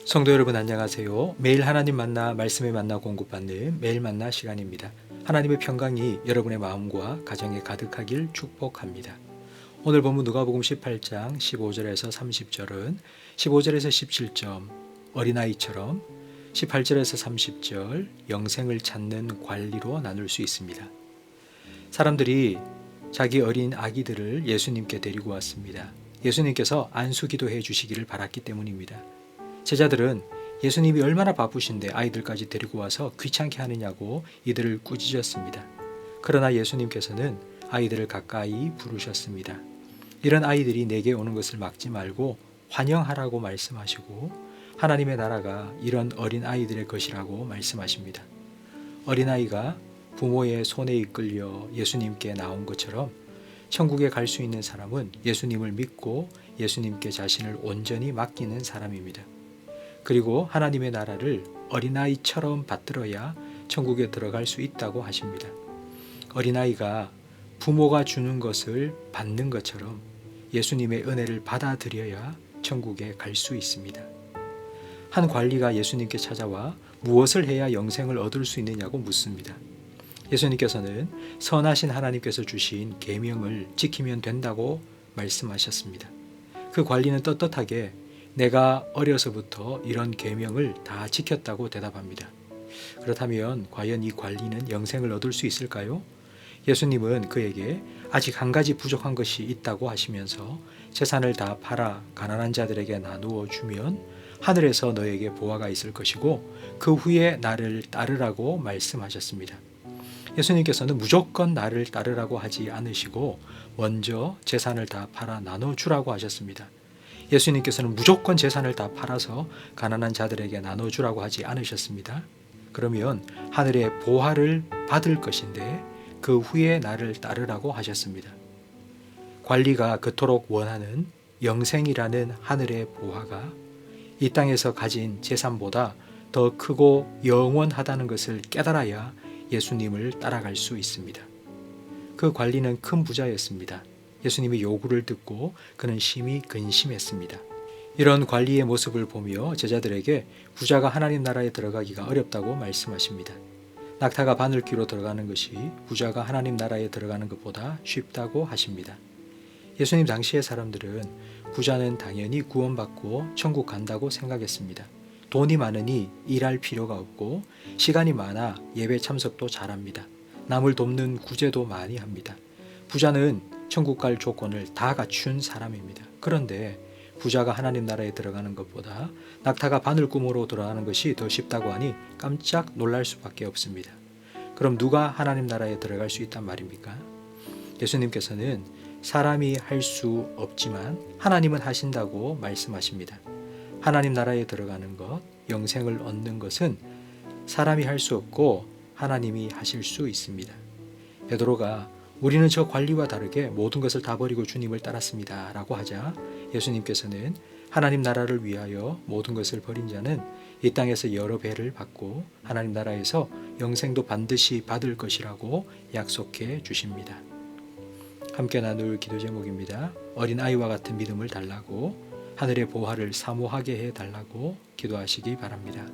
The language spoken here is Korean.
성도 여러분 안녕하세요. 매일 하나님 만나 말씀에 만나 공급받는 매일 만나 시간입니다. 하나님의 평강이 여러분의 마음과 가정에 가득하길 축복합니다. 오늘 본문 누가복음 18장 15절에서 30절은 15절에서 17점 어린아이처럼 18절에서 30절 영생을 찾는 관리로 나눌 수 있습니다. 사람들이 자기 어린 아기들을 예수님께 데리고 왔습니다. 예수님께서 안수기도해 주시기를 바랐기 때문입니다. 제자들은 예수님이 얼마나 바쁘신데 아이들까지 데리고 와서 귀찮게 하느냐고 이들을 꾸짖었습니다. 그러나 예수님께서는 아이들을 가까이 부르셨습니다. 이런 아이들이 내게 오는 것을 막지 말고 환영하라고 말씀하시고 하나님의 나라가 이런 어린 아이들의 것이라고 말씀하십니다. 어린아이가 부모의 손에 이끌려 예수님께 나온 것처럼 천국에 갈 수 있는 사람은 예수님을 믿고 예수님께 자신을 온전히 맡기는 사람입니다. 그리고 하나님의 나라를 어린아이처럼 받들어야 천국에 들어갈 수 있다고 하십니다. 어린아이가 부모가 주는 것을 받는 것처럼 예수님의 은혜를 받아들여야 천국에 갈 수 있습니다. 한 관리가 예수님께 찾아와 무엇을 해야 영생을 얻을 수 있느냐고 묻습니다. 예수님께서는 선하신 하나님께서 주신 계명을 지키면 된다고 말씀하셨습니다. 그 관리는 떳떳하게 내가 어려서부터 이런 계명을 다 지켰다고 대답합니다. 그렇다면 과연 이 관리는 영생을 얻을 수 있을까요? 예수님은 그에게 아직 한 가지 부족한 것이 있다고 하시면서 재산을 다 팔아 가난한 자들에게 나누어 주면 하늘에서 너에게 보화가 있을 것이고 그 후에 나를 따르라고 말씀하셨습니다. 예수님께서는 무조건 나를 따르라고 하지 않으시고 먼저 재산을 다 팔아 나눠주라고 하셨습니다. 예수님께서는 무조건 재산을 다 팔아서 가난한 자들에게 나눠주라고 하지 않으셨습니다. 그러면 하늘의 보화를 받을 것인데 그 후에 나를 따르라고 하셨습니다. 관리가 그토록 원하는 영생이라는 하늘의 보화가 이 땅에서 가진 재산보다 더 크고 영원하다는 것을 깨달아야 예수님을 따라갈 수 있습니다. 그 관리는 큰 부자였습니다. 예수님의 요구를 듣고 그는 심히 근심했습니다. 이런 관리의 모습을 보며 제자들에게 부자가 하나님 나라에 들어가기가 어렵다고 말씀하십니다. 낙타가 바늘귀로 들어가는 것이 부자가 하나님 나라에 들어가는 것보다 쉽다고 하십니다. 예수님 당시의 사람들은 부자는 당연히 구원받고 천국 간다고 생각했습니다. 돈이 많으니 일할 필요가 없고 시간이 많아 예배 참석도 잘합니다. 남을 돕는 구제도 많이 합니다. 부자는 천국 갈 조건을 다 갖춘 사람입니다. 그런데 부자가 하나님 나라에 들어가는 것보다 낙타가 바늘구멍으로 들어가는 것이 더 쉽다고 하니 깜짝 놀랄 수밖에 없습니다. 그럼 누가 하나님 나라에 들어갈 수 있단 말입니까? 예수님께서는 사람이 할 수 없지만 하나님은 하신다고 말씀하십니다. 하나님 나라에 들어가는 것, 영생을 얻는 것은 사람이 할 수 없고 하나님이 하실 수 있습니다. 베드로가 우리는 저 관리와 다르게 모든 것을 다 버리고 주님을 따랐습니다 라고 하자 예수님께서는 하나님 나라를 위하여 모든 것을 버린 자는 이 땅에서 여러 배를 받고 하나님 나라에서 영생도 반드시 받을 것이라고 약속해 주십니다. 함께 나눌 기도 제목입니다. 어린 아이와 같은 믿음을 달라고 하늘의 보화를 사모하게 해달라고 기도하시기 바랍니다.